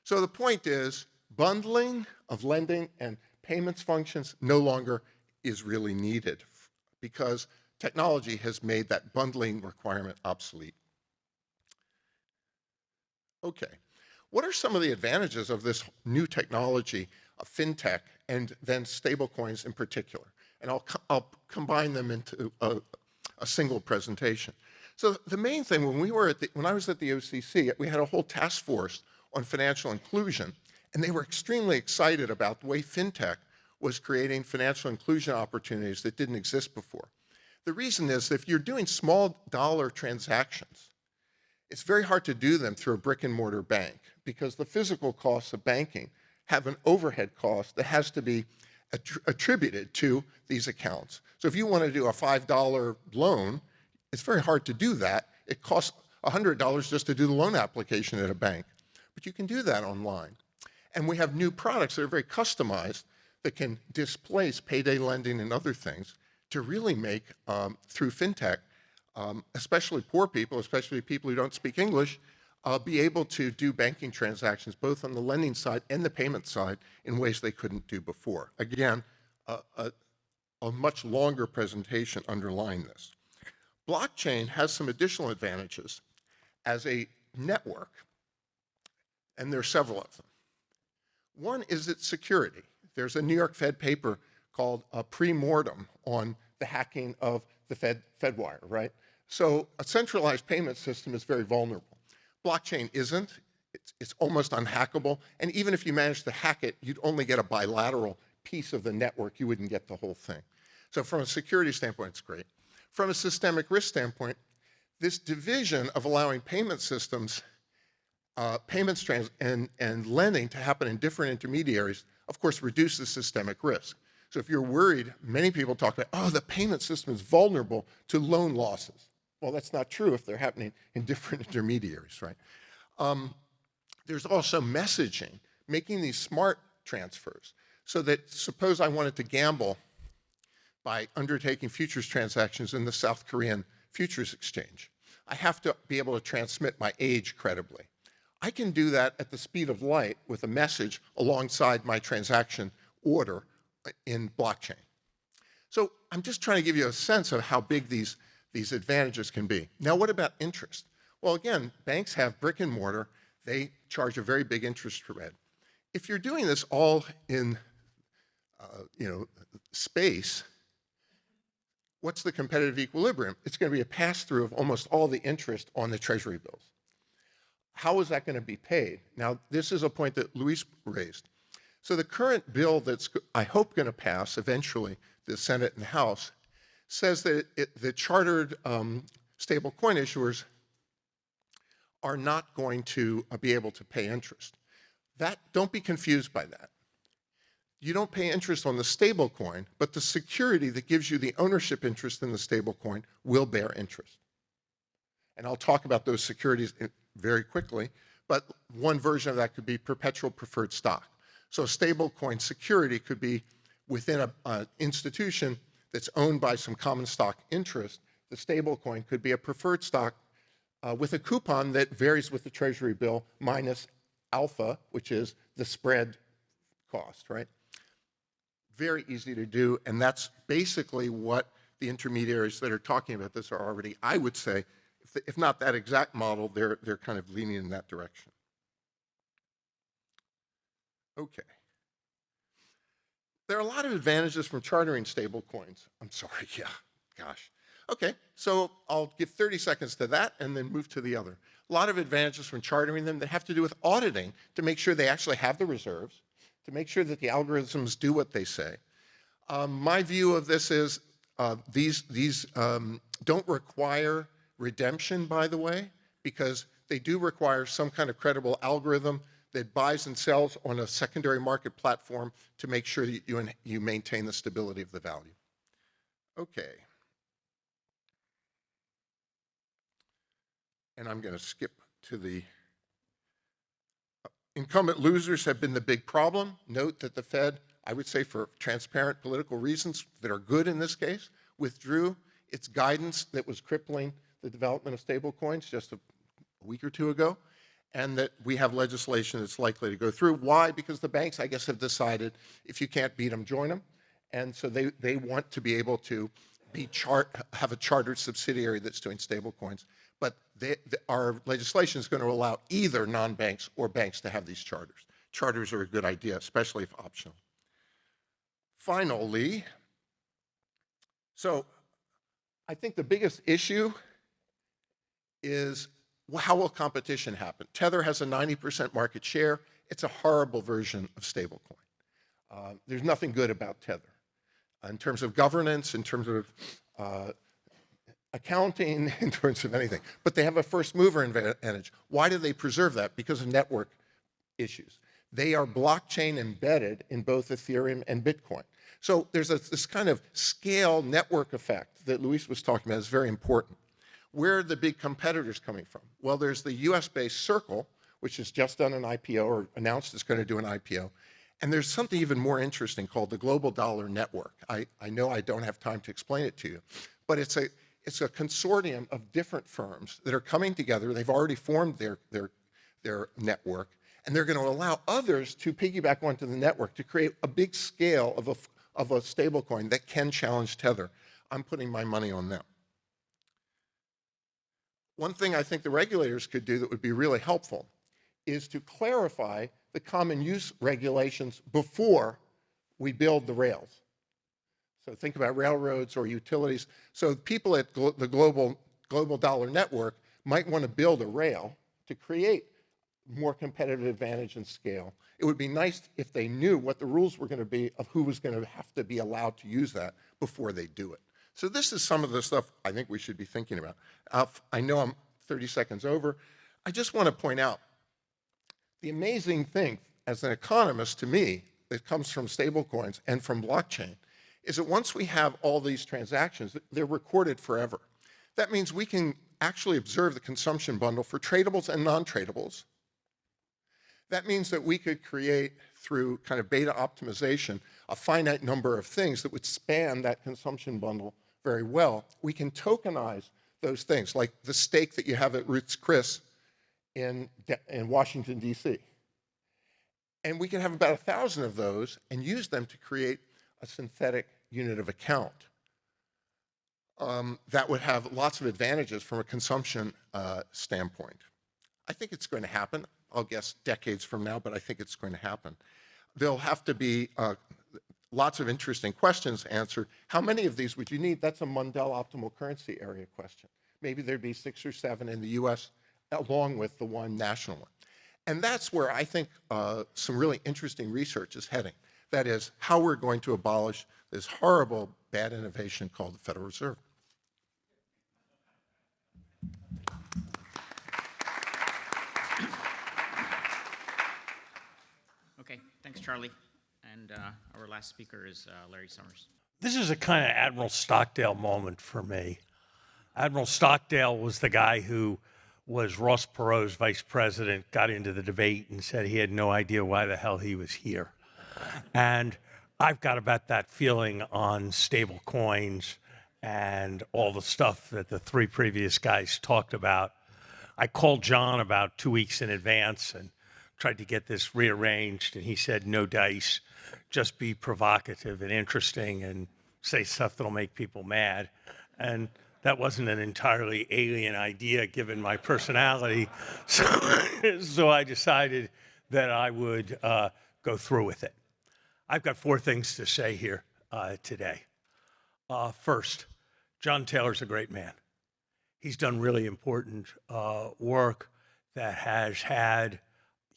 So the point is, bundling of lending and payments functions no longer is really needed, because technology has made that bundling requirement obsolete. Okay, what are some of the advantages of this new technology, of fintech, and then stablecoins in particular? And I'll combine them into a single presentation. So the main thing, when I was at the OCC, we had a whole task force on financial inclusion, and they were extremely excited about the way fintech was creating financial inclusion opportunities that didn't exist before. The reason is, if you're doing small dollar transactions, it's very hard to do them through a brick and mortar bank, because the physical costs of banking have an overhead cost that has to be attributed to these accounts. So if you want to do a $5 loan, it's very hard to do that. It costs $100 just to do the loan application at a bank. But you can do that online. And we have new products that are very customized that can displace payday lending and other things to really make, through fintech, especially poor people, especially people who don't speak English, be able to do banking transactions both on the lending side and the payment side in ways they couldn't do before. Again, a much longer presentation underlying this. Blockchain has some additional advantages as a network, and there are several of them. One is its security. There's a New York Fed paper called Pre-Mortem on the hacking of the Fedwire, right? So a centralized payment system is very vulnerable. Blockchain isn't. It's almost unhackable. And even if you managed to hack it, you'd only get a bilateral piece of the network. You wouldn't get the whole thing. So from a security standpoint, it's great. From a systemic risk standpoint, this division of allowing payment systems, payments and lending to happen in different intermediaries, of course, reduces systemic risk. So if you're worried, many people talk about, oh, the payment system is vulnerable to loan losses. Well, that's not true if they're happening in different intermediaries, right? There's also messaging, making these smart transfers, so that suppose I wanted to gamble by undertaking futures transactions in the South Korean futures exchange. I have to be able to transmit my age credibly. I can do that at the speed of light with a message alongside my transaction order in blockchain. So I'm just trying to give you a sense of how big these advantages can be. Now, what about interest? Well, again, banks have brick and mortar. They charge a very big interest rate. If you're doing this all in space, what's the competitive equilibrium? It's going to be a pass-through of almost all the interest on the Treasury bills. How is that going to be paid? Now, this is a point that Luis raised. So the current bill that's, I hope, going to pass eventually, the Senate and the House, says that the chartered stable coin issuers are not going to be able to pay interest. Don't be confused by that. You don't pay interest on the stable coin, but the security that gives you the ownership interest in the stable coin will bear interest. And I'll talk about those securities very quickly, but one version of that could be perpetual preferred stock. So a stable coin security could be within an institution that's owned by some common stock interest. The stable coin could be a preferred stock with a coupon that varies with the Treasury bill minus alpha, which is the spread cost, right? Very easy to do, and that's basically what the intermediaries that are talking about this are already, I would say, if not that exact model, they're kind of leaning in that direction. Okay. There are a lot of advantages from chartering stable coins. I'm sorry, yeah, gosh. Okay, so I'll give 30 seconds to that and then move to the other. A lot of advantages from chartering them that have to do with auditing to make sure they actually have the reserves, to make sure that the algorithms do what they say. My view of this is these don't require redemption, by the way, because they do require some kind of credible algorithm that buys and sells on a secondary market platform to make sure that you maintain the stability of the value. Okay. And I'm going to skip to the incumbent losers have been the big problem. Note that the Fed, I would say for transparent political reasons that are good in this case, withdrew its guidance that was crippling the development of stable coins just a week or two ago, and that we have legislation that's likely to go through. Why? Because the banks, I guess, have decided if you can't beat them, join them. And so they want to be able to have a chartered subsidiary that's doing stable coins. But our legislation is going to allow either non-banks or banks to have these charters. Charters are a good idea, especially if optional. Finally, so I think the biggest issue is how will competition happen? Tether has a 90% market share. It's a horrible version of stablecoin. There's nothing good about Tether in terms of governance, in terms of accounting, in terms of anything. But they have a first mover advantage. Why do they preserve that? Because of network issues. They are blockchain embedded in both Ethereum and Bitcoin. So there's this kind of scale network effect that Luis was talking about is very important. Where are the big competitors coming from? Well, there's the US-based Circle, which has just done an IPO or announced it's going to do an IPO. And there's something even more interesting called the Global Dollar Network. I know I don't have time to explain it to you, but it's a consortium of different firms that are coming together. They've already formed their network, and they're going to allow others to piggyback onto the network to create a big scale of a stablecoin that can challenge Tether. I'm putting my money on them. One thing I think the regulators could do that would be really helpful is to clarify the common use regulations before we build the rails. So think about railroads or utilities. So people at the Global Dollar Network might want to build a rail to create more competitive advantage and scale. It would be nice if they knew what the rules were going to be of who was going to have to be allowed to use that before they do it. So this is some of the stuff I think we should be thinking about. I know I'm 30 seconds over. I just want to point out the amazing thing as an economist to me that comes from stablecoins and from blockchain is that once we have all these transactions, they're recorded forever. That means we can actually observe the consumption bundle for tradables and non-tradables. That means that we could create, through kind of beta optimization, a finite number of things that would span that consumption bundle very well. We can tokenize those things, like the stake that you have at Ruth's Chris in Washington, D.C. And we can have about 1,000 of those and use them to create a synthetic unit of account that would have lots of advantages from a consumption standpoint. I think it's going to happen. I'll guess decades from now, but I think it's going to happen. There'll have to be lots of interesting questions answered. How many of these would you need? That's a Mundell optimal currency area question. Maybe there'd be 6 or 7 in the US along with the one national one. And that's where I think some really interesting research is heading. That is how we're going to abolish this horrible bad innovation called the Federal Reserve. Okay, thanks, Charlie. And our last speaker is Larry Summers. This is a kind of Admiral Stockdale moment for me. Admiral Stockdale was the guy who was Ross Perot's vice president, got into the debate and said he had no idea why the hell he was here. And I've got about that feeling on stable coins and all the stuff that the 3 previous guys talked about. I called John about 2 weeks in advance and tried to get this rearranged, and he said, no dice, just be provocative and interesting and say stuff that'll make people mad. And that wasn't an entirely alien idea given my personality, so I decided that I would go through with it. I've got 4 things to say here today. First, John Taylor's a great man. He's done really important work that has had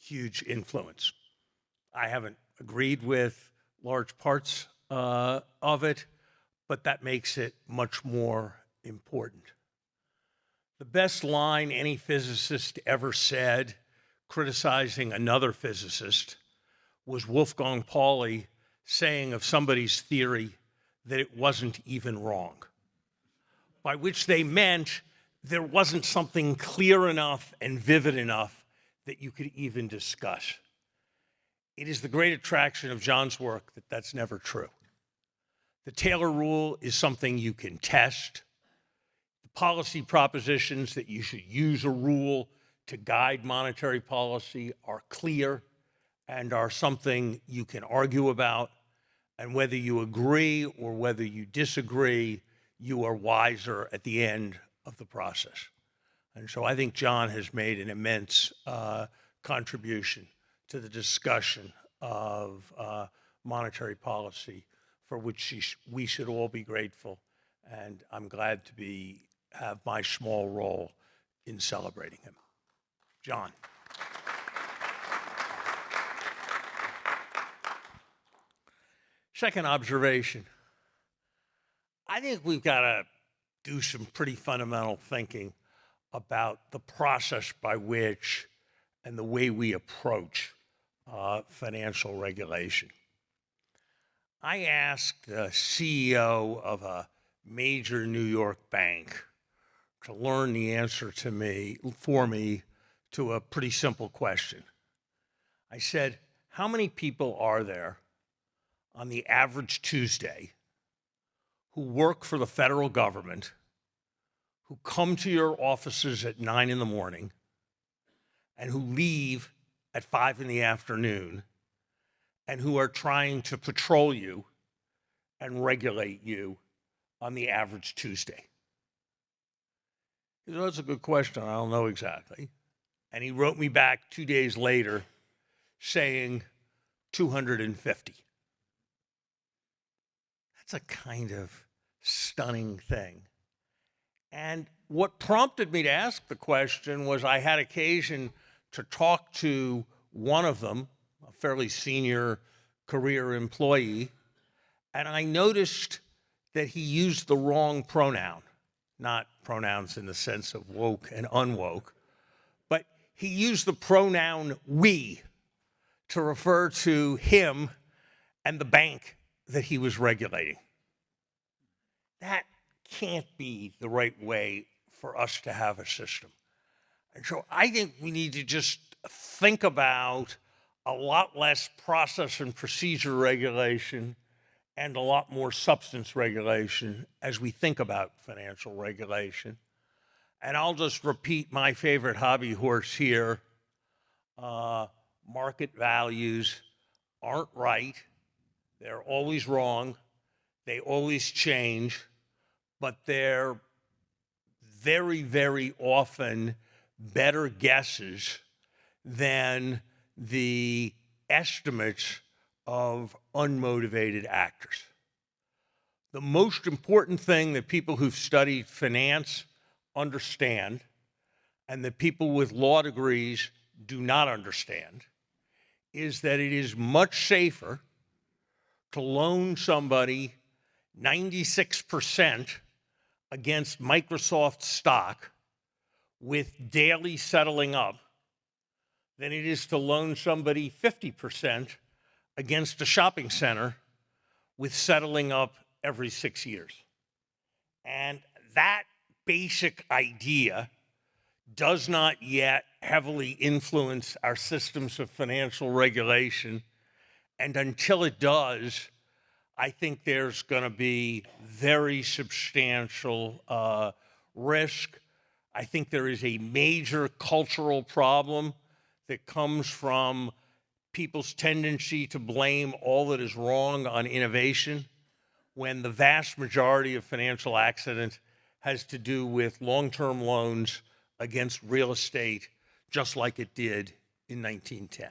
huge influence. I haven't agreed with large parts of it, but that makes it much more important. The best line any physicist ever said, criticizing another physicist, was Wolfgang Pauli saying of somebody's theory that it wasn't even wrong, by which they meant there wasn't something clear enough and vivid enough that you could even discuss. It is the great attraction of John's work that that's never true. The Taylor rule is something you can test. The policy propositions that you should use a rule to guide monetary policy are clear and are something you can argue about. And whether you agree or whether you disagree, you are wiser at the end of the process. And so I think John has made an immense contribution to the discussion of monetary policy, for which we should all be grateful. And I'm glad to have my small role in celebrating him. John. Second observation. I think we've got to do some pretty fundamental thinking about the process by which and the way we approach financial regulation. I asked the CEO of a major New York bank to learn the answer for me to a pretty simple question. I said, how many people are there on the average Tuesday who work for the federal government, who come to your offices at 9 in the morning and who leave at 5 in the afternoon and who are trying to patrol you and regulate you on the average Tuesday? He said, that's a good question. I don't know exactly. And he wrote me back 2 days later saying 250. That's a kind of stunning thing. And what prompted me to ask the question was I had occasion to talk to one of them, a fairly senior career employee, and I noticed that he used the wrong pronoun, not pronouns in the sense of woke and unwoke, but he used the pronoun we to refer to him and the bank that he was regulating. That can't be the right way for us to have a system. And so I think we need to just think about a lot less process and procedure regulation and a lot more substance regulation as we think about financial regulation. And I'll just repeat my favorite hobby horse here. Market values aren't right. They're always wrong. They always change. but they're very, very often better guesses than the estimates of unmotivated actors. The most important thing that people who've studied finance understand, and that people with law degrees do not understand, is that it is much safer to loan somebody 96% against Microsoft stock with daily settling up than it is to loan somebody 50% against a shopping center with settling up every 6 years. And that basic idea does not yet heavily influence our systems of financial regulation. And until it does, I think there's going to be very substantial risk. I think there is a major cultural problem that comes from people's tendency to blame all that is wrong on innovation, when the vast majority of financial accident has to do with long-term loans against real estate, just like it did in 1910.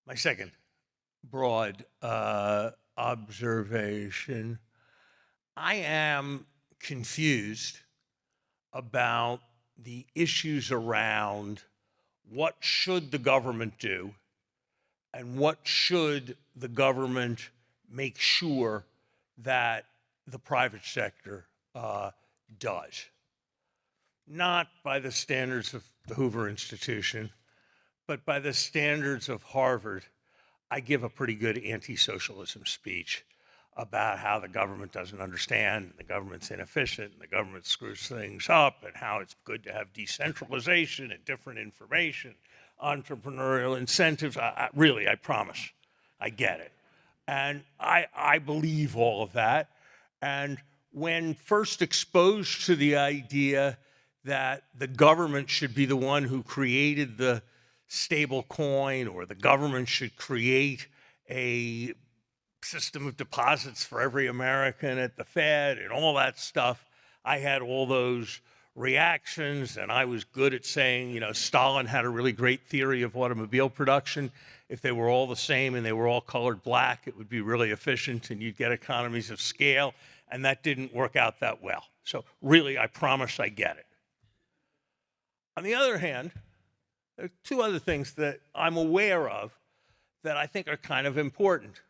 My second broad observation: I am confused about the issues around what should the government do and what should the government make sure that the private sector does. Not by the standards of the Hoover Institution, but by the standards of Harvard. I give a pretty good anti-socialism speech about how the government doesn't understand, and the government's inefficient, and the government screws things up, and how it's good to have decentralization and different information, entrepreneurial incentives. Really, I promise, I get it. And I believe all of that. And when first exposed to the idea that the government should be the one who created the stable coin, or the government should create a system of deposits for every American at the Fed and all that stuff, I had all those reactions, and I was good at saying, you know, Stalin had a really great theory of automobile production. If they were all the same and they were all colored black, it would be really efficient and you'd get economies of scale, and that didn't work out that well. So really, I promise I get it. On the other hand, there are two other things that I'm aware of that I think are kind of important.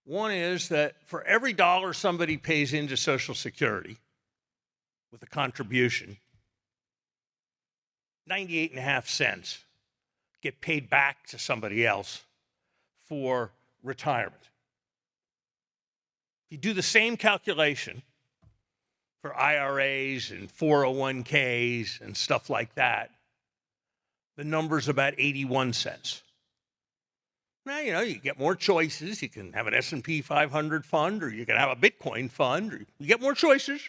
One is that for every dollar somebody pays into Social Security with a contribution, 98.5 cents get paid back to somebody else for retirement. If you do the same calculation for IRAs and 401ks and stuff like that, the number's about 81 cents. Now, you know, you get more choices. You can have an S&P 500 fund, or you can have a Bitcoin fund, or you get more choices.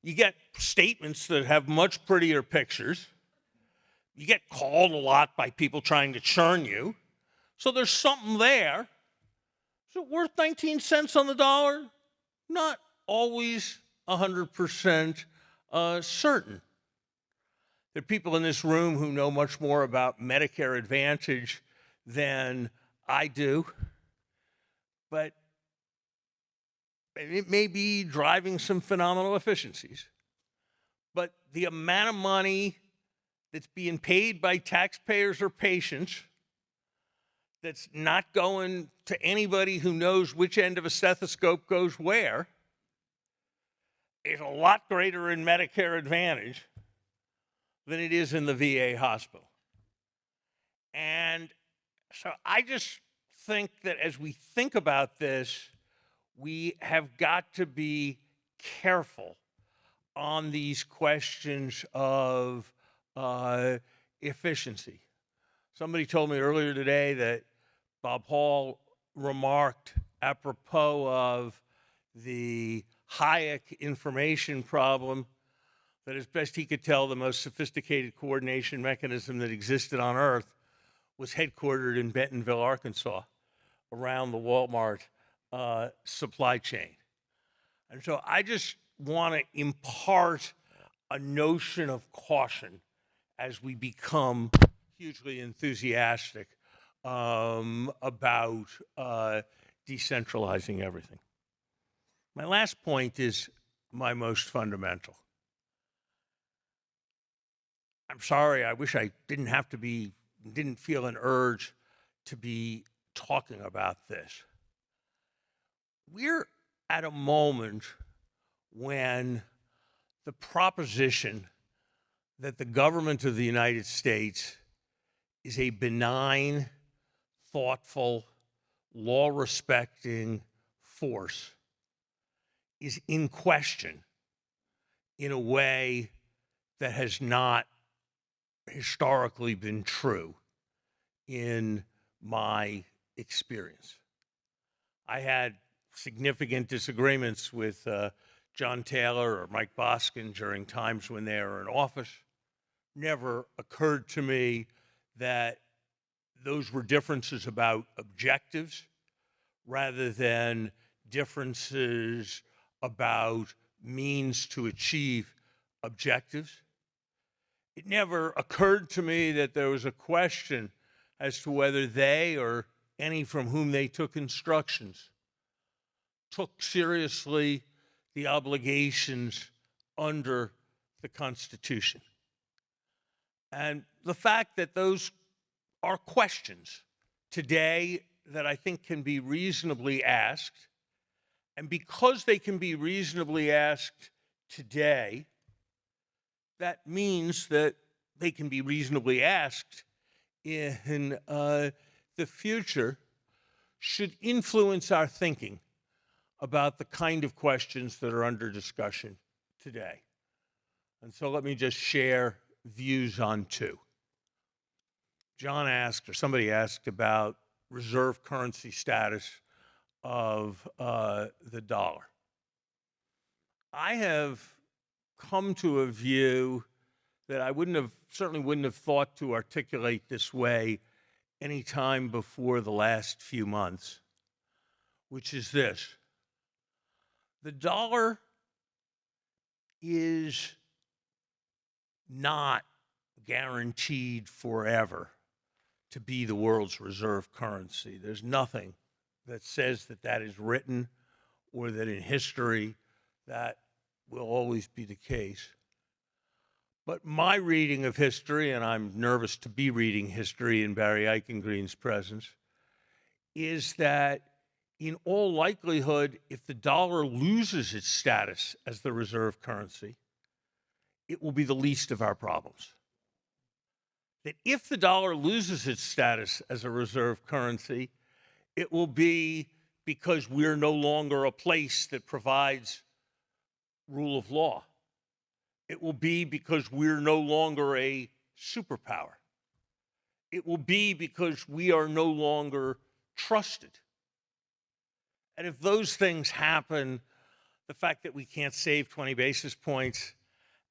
You get statements that have much prettier pictures. You get called a lot by people trying to churn you. So there's something there. Is it worth 19 cents on the dollar? Not always 100% certain. There are people in this room who know much more about Medicare Advantage than I do, but it may be driving some phenomenal efficiencies. But the amount of money that's being paid by taxpayers or patients that's not going to anybody who knows which end of a stethoscope goes where is a lot greater in Medicare Advantage than it is in the VA hospital. And so I just think that as we think about this, we have got to be careful on these questions of efficiency. Somebody told me earlier today that Bob Hall remarked apropos of the Hayek information problem that as best he could tell, the most sophisticated coordination mechanism that existed on Earth was headquartered in Bentonville, Arkansas, around the Walmart supply chain. And so I just want to impart a notion of caution as we become hugely enthusiastic about decentralizing everything. My last point is my most fundamental. I'm sorry, I wish I didn't feel an urge to be talking about this. We're at a moment when the proposition that the government of the United States is a benign, thoughtful, law-respecting force is in question in a way that has not historically been true in my experience. I had significant disagreements with John Taylor or Mike Boskin during times when they were in office. Never occurred to me that those were differences about objectives rather than differences about means to achieve objectives. It never occurred to me that there was a question as to whether they or any from whom they took instructions took seriously the obligations under the Constitution. And the fact that those are questions today that I think can be reasonably asked, and because they can be reasonably asked today, that means that they can be reasonably asked in the future, should influence our thinking about the kind of questions that are under discussion today. And so let me just share views on two. John asked, or somebody asked, about reserve currency status of the dollar. I have come to a view that I certainly wouldn't have thought to articulate this way any time before the last few months, which is this. The dollar is not guaranteed forever to be the world's reserve currency. There's nothing that says that that is written or that in history that will always be the case. But my reading of history, and I'm nervous to be reading history in Barry Eichengreen's presence, is that in all likelihood, if the dollar loses its status as the reserve currency, it will be the least of our problems. That if the dollar loses its status as a reserve currency, it will be because we're no longer a place that provides rule of law. It will be because we're no longer a superpower. It will be because we are no longer trusted. And if those things happen, the fact that we can't save 20 basis points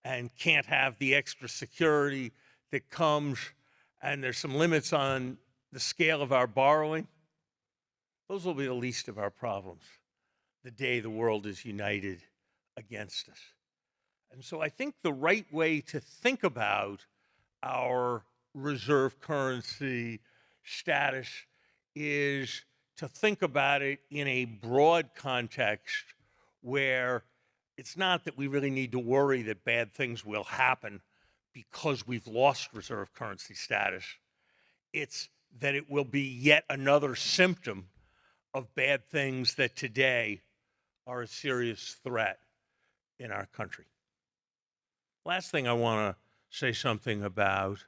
and can't have the extra security that comes, and there's some limits on the scale of our borrowing, those will be the least of our problems the day the world is united against us. And so I think the right way to think about our reserve currency status is to think about it in a broad context where it's not that we really need to worry that bad things will happen because we've lost reserve currency status. It's that it will be yet another symptom of bad things that today are a serious threat in our country. Last thing I want to say something about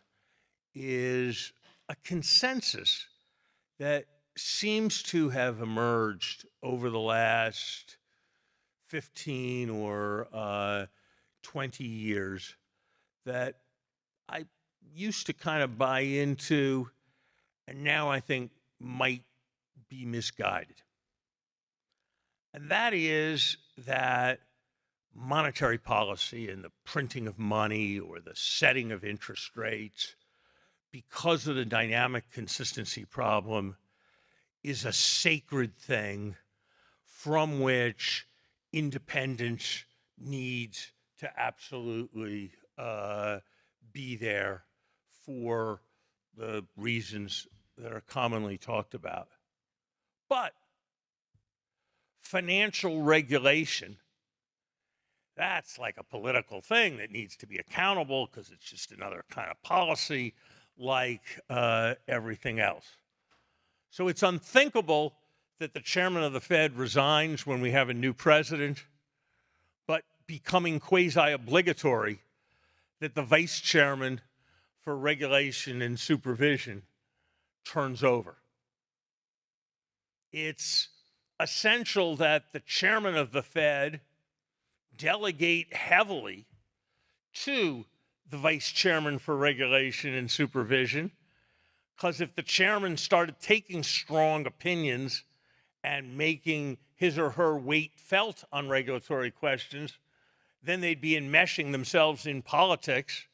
is a consensus that seems to have emerged over the last 15 or 20 years that I used to kind of buy into, and now I think might be misguided. And that is that monetary policy and the printing of money or the setting of interest rates, because of the dynamic consistency problem, is a sacred thing from which independence needs to absolutely be there for the reasons that are commonly talked about. But financial regulation, that's like a political thing that needs to be accountable because it's just another kind of policy like everything else. So it's unthinkable that the chairman of the Fed resigns when we have a new president, but becoming quasi-obligatory that the vice chairman for regulation and supervision turns over. It's essential that the chairman of the Fed delegate heavily to the vice chairman for regulation and supervision, because if the chairman started taking strong opinions and making his or her weight felt on regulatory questions, then they'd be enmeshing themselves in politics,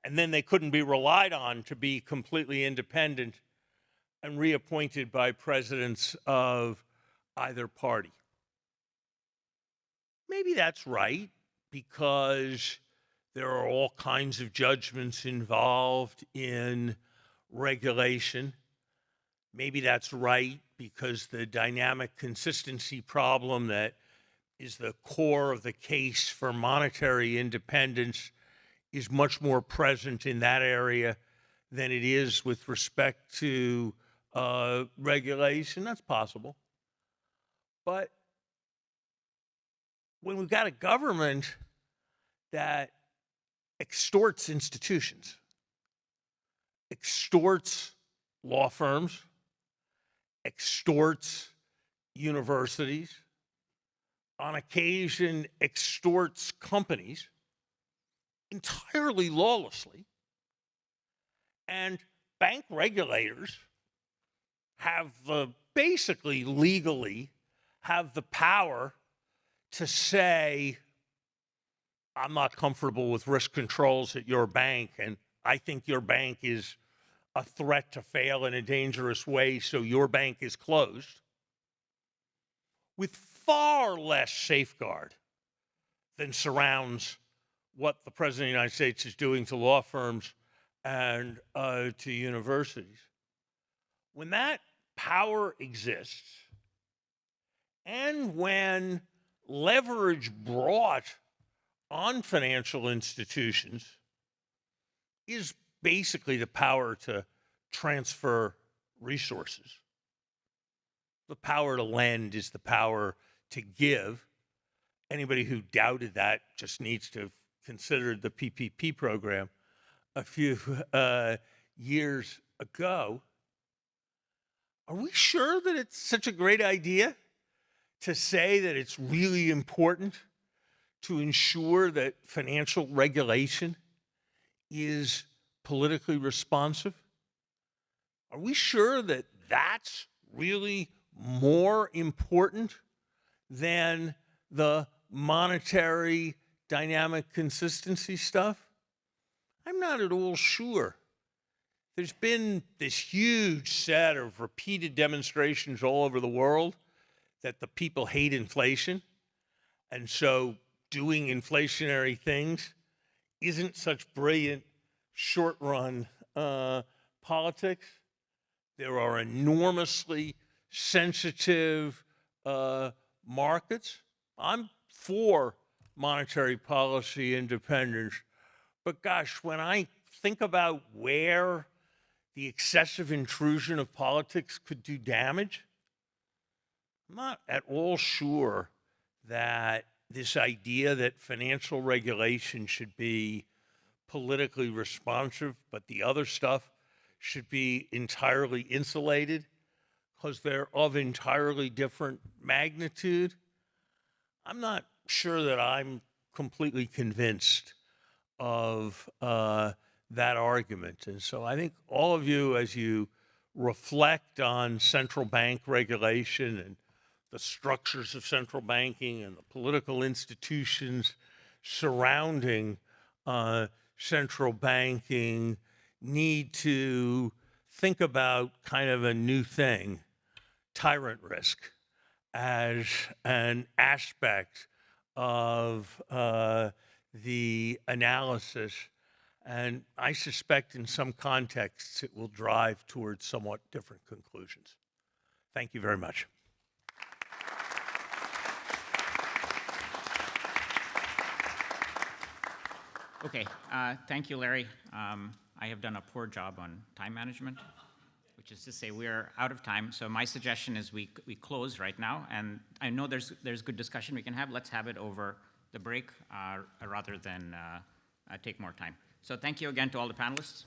and then they couldn't be relied on to be completely independent and reappointed by presidents of either party. Maybe that's right, because there are all kinds of judgments involved in regulation. Maybe that's right because the dynamic consistency problem that is the core of the case for monetary independence is much more present in that area than it is with respect to regulation. That's possible. But when we've got a government that extorts institutions, extorts law firms, extorts universities, on occasion extorts companies entirely lawlessly, and bank regulators have basically legally have the power to say, I'm not comfortable with risk controls at your bank, and I think your bank is a threat to fail in a dangerous way, so your bank is closed, with far less safeguard than surrounds what the President of the United States is doing to law firms and to universities. When that power exists, and when leverage brought on financial institutions is basically the power to transfer resources. The power to lend is the power to give. Anybody who doubted that just needs to have considered the PPP program a few years ago. Are we sure that it's such a great idea to say that it's really important to ensure that financial regulation is politically responsive? Are we sure that that's really more important than the monetary dynamic consistency stuff? I'm not at all sure. There's been this huge set of repeated demonstrations all over the world that the people hate inflation, and so doing inflationary things isn't such brilliant short-run politics. There are enormously sensitive markets. I'm for monetary policy independence, but gosh, when I think about where the excessive intrusion of politics could do damage, I'm not at all sure that this idea that financial regulation should be politically responsive, but the other stuff should be entirely insulated because they're of entirely different magnitude. I'm not sure that I'm completely convinced of that argument. And so I think all of you, as you reflect on central bank regulation and the structures of central banking and the political institutions surrounding central banking, need to think about kind of a new thing, tyrant risk. as an aspect of the analysis, and I suspect in some contexts it will drive towards somewhat different conclusions. Thank you very much. Okay, thank you, Larry. I have done a poor job on time management, which is to say we're out of time. So my suggestion is we close right now. And I know there's good discussion we can have. Let's have it over the break rather than take more time. So thank you again to all the panelists.